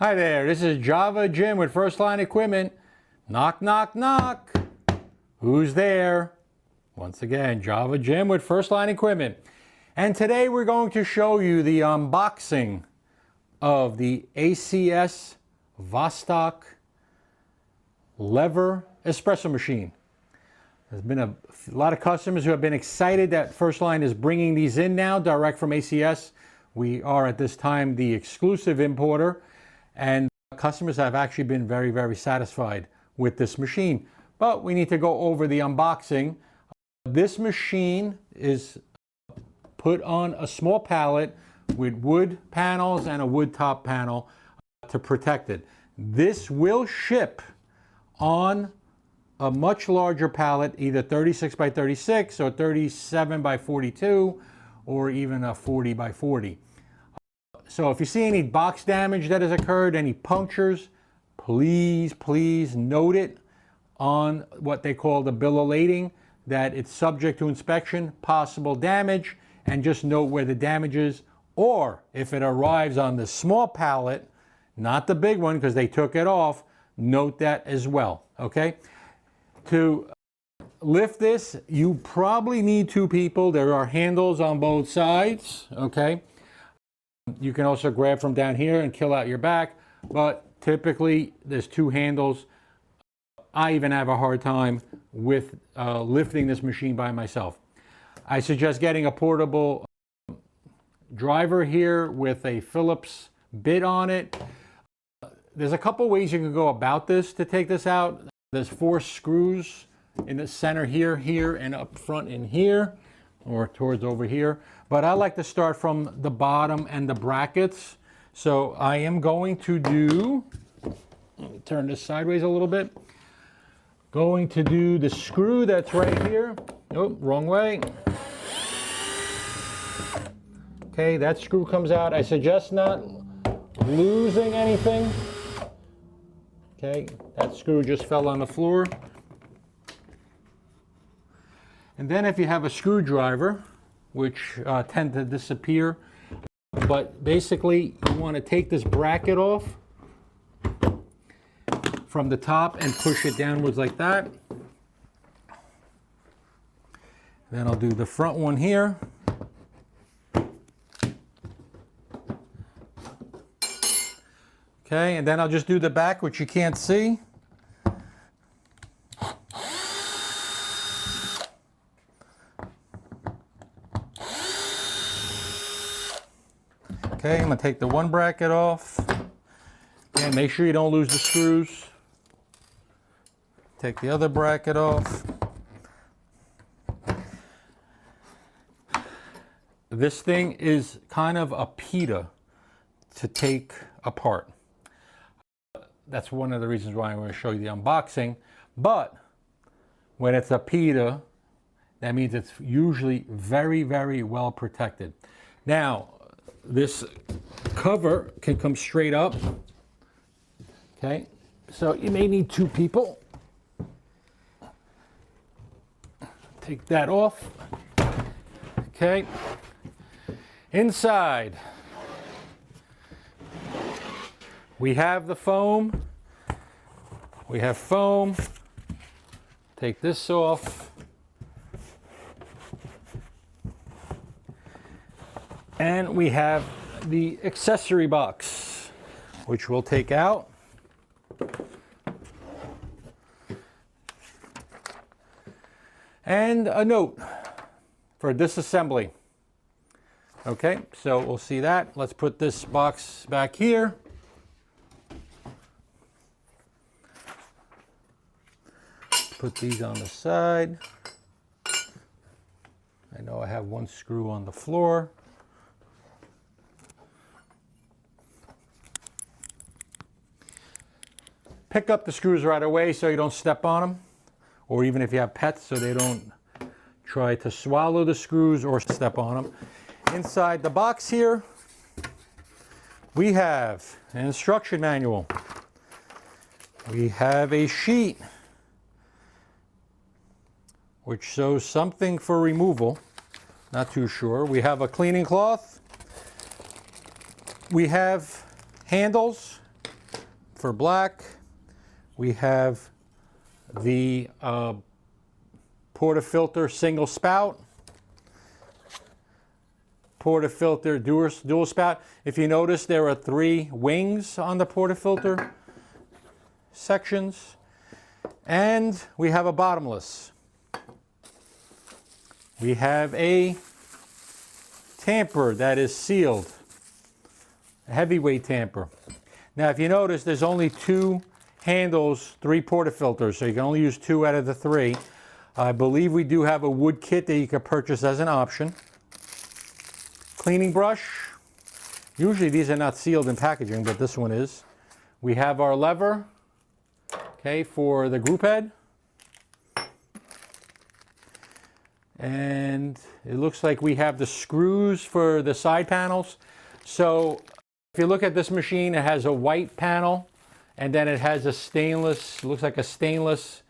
Hi there, this is Java Jim with First Line Equipment. Knock, knock, knock. Who's there? Once again, Java Jim with First Line Equipment. And today we're going to show you the unboxing of the ACS Vostok lever espresso machine. There's been a lot of customers who have been excited that First Line is bringing these in now direct from ACS. We are at this time the exclusive importer, and customers have actually been very, very satisfied with this machine. But we need to go over the unboxing. This machine is put on a small pallet with wood panels and a wood top panel to protect it. This will ship on a much larger pallet, either 36 by 36 or 37 by 42 or even a 40 by 40. So if you see any box damage that has occurred, any punctures, please note it on what they call the bill of lading, that it's subject to inspection, possible damage, and just note where the damage is. Or if it arrives on the small pallet, not the big one because they took it off, note that as well, okay? To lift this, you probably need two people. There are handles on both sides, okay? You can also grab from down here and kill out your back, but typically there's two handles. I even have a hard time with lifting this machine by myself. I suggest getting a portable driver here with a Phillips bit on it. There's a couple ways you can go about this to take this out. There's 4 screws in the center here, and up front in here, or towards over here. But I like to start from the bottom and the brackets. So I am going to do, let me turn this sideways a little bit. Going to do the screw that's right here. Oh, wrong way. Okay, that screw comes out. I suggest not losing anything. Okay, that screw just fell on the floor. And then if you have a screwdriver, which tend to disappear, but basically you want to take this bracket off from the top and push it downwards like that. Then I'll do the front one here. Okay, and then I'll just do the back, which you can't see. Okay, I'm going to take the one bracket off. And make sure you don't lose the screws. Take the other bracket off. This thing is kind of a pita to take apart. That's one of the reasons why I'm going to show you the unboxing. But when it's a pita, that means it's usually very, very well protected. Now, this cover can come straight up. Okay, so you may need 2 people. Take that off. Okay, inside we have the foam. We have foam. Take this off. And we have the accessory box, which we'll take out. And a note for disassembly. Okay, so we'll see that. Let's put this box back here. Put these on the side. I know I have one screw on the floor. Pick up the screws right away so you don't step on them, or even if you have pets, so they don't try to swallow the screws or step on them. Inside the box here, we have an instruction manual. We have a sheet which shows something for removal. Not too sure. We have a cleaning cloth. We have handles for black. We have the portafilter single spout, portafilter dual spout. If you notice, there are 3 wings on the portafilter sections, and we have a bottomless. We have a tamper that is sealed, a heavyweight tamper. Now, if you notice, there's only 2 handles, 3 portafilters, so you can only use 2 out of the 3. I believe we do have a wood kit that you can purchase as an option. Cleaning brush. Usually these are not sealed in packaging, but this one is. We have our lever, okay, for the group head. And it looks like we have the screws for the side panels. So if you look at this machine, it has a white panel, and then it has a stainless, looks like a stainless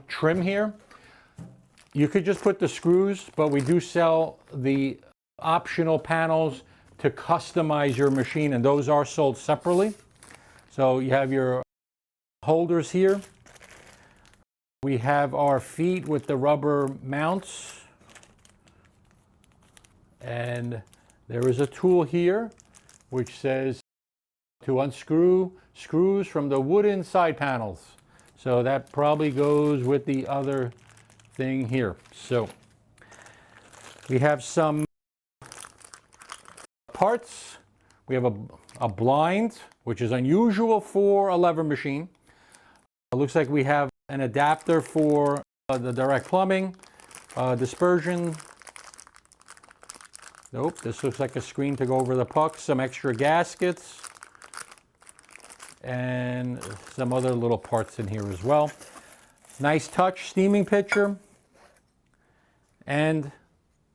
trim here. You could just put the screws, but we do sell the optional panels to customize your machine, and those are sold separately. So you have your holders here. We have our feet with the rubber mounts, and there is a tool here which says to unscrew screws from the wooden side panels. So that probably goes with the other thing here. So we have some parts. We have a blind, which is unusual for a lever machine. It looks like we have an adapter for the direct plumbing, dispersion. Nope, this looks like a screen to go over the puck, some extra gaskets, and some other little parts in here as well. Nice touch steaming pitcher, and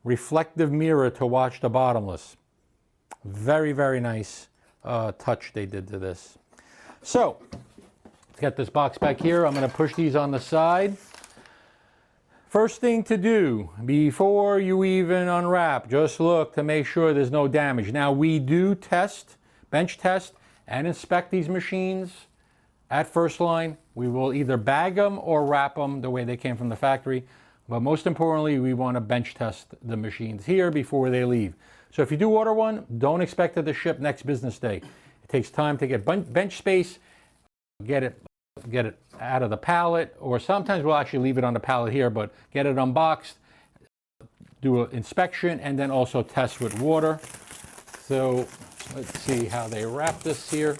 reflective mirror to watch the bottomless. Very, very nice touch they did to this. So, let's get this box back here. I'm going to push these on the side. First thing to do before you even unwrap, just look to make sure there's no damage. Now, we do test, bench test, and inspect these machines at First Line. We will either bag them or wrap them the way they came from the factory. But most importantly, we want to bench test the machines here before they leave. So if you do order one, don't expect it to ship next business day. It takes time to get bench space, get it out of the pallet, or sometimes we'll actually leave it on the pallet here, but get it unboxed, do an inspection, and then also test with water. So let's see how they wrap this here.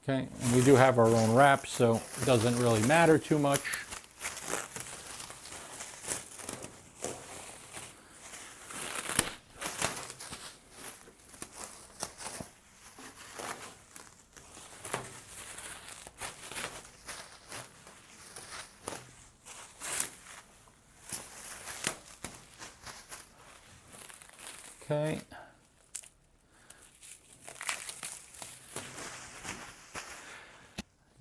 Okay, and we do have our own wrap, so it doesn't really matter too much. Okay.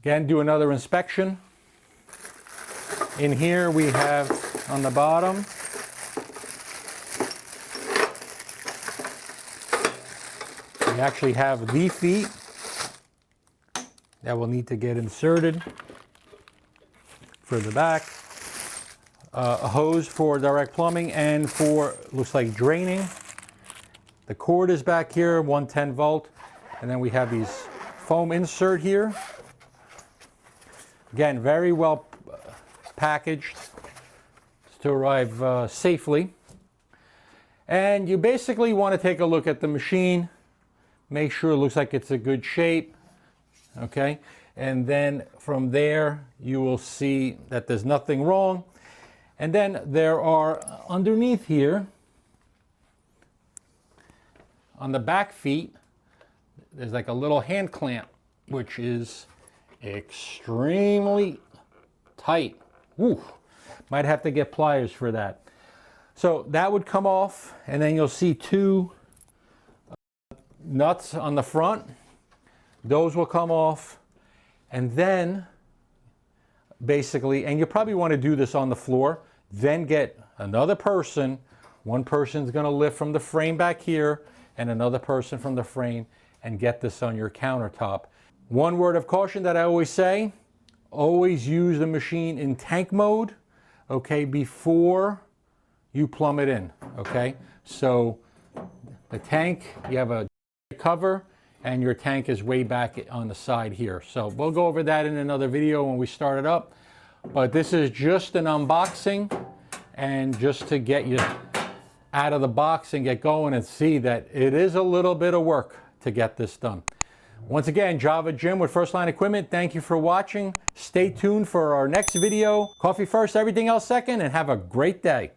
Again, do another inspection. In here we have on the bottom we actually have the feet that will need to get inserted for the back. A hose for direct plumbing and for, looks like, draining. The cord is back here, 110 volt, and then we have these foam insert here. Again, very well packaged to arrive safely. And you basically want to take a look at the machine, make sure it looks like it's a good shape, okay? And then from there, you will see that there's nothing wrong. And then there are underneath here, on the back feet, there's like a little hand clamp, which is extremely tight. Woo. Might have to get pliers for that. So that would come off, and then you'll see 2 nuts on the front. Those will come off, and then basically, and you probably want to do this on the floor, then get another person. One person's going to lift from the frame back here, and another person from the frame, and get this on your countertop. One word of caution that I always say, always use the machine in tank mode, okay, before you plumb it in, okay? So the tank, you have a cover, and your tank is way back on the side here. So we'll go over that in another video when we start it up. But this is just an unboxing, and just to get you out of the box and get going and see that it is a little bit of work to get this done. Once again, Java Jim with First Line Equipment. Thank you for watching. Stay tuned for our next video. Coffee first, everything else second, and have a great day.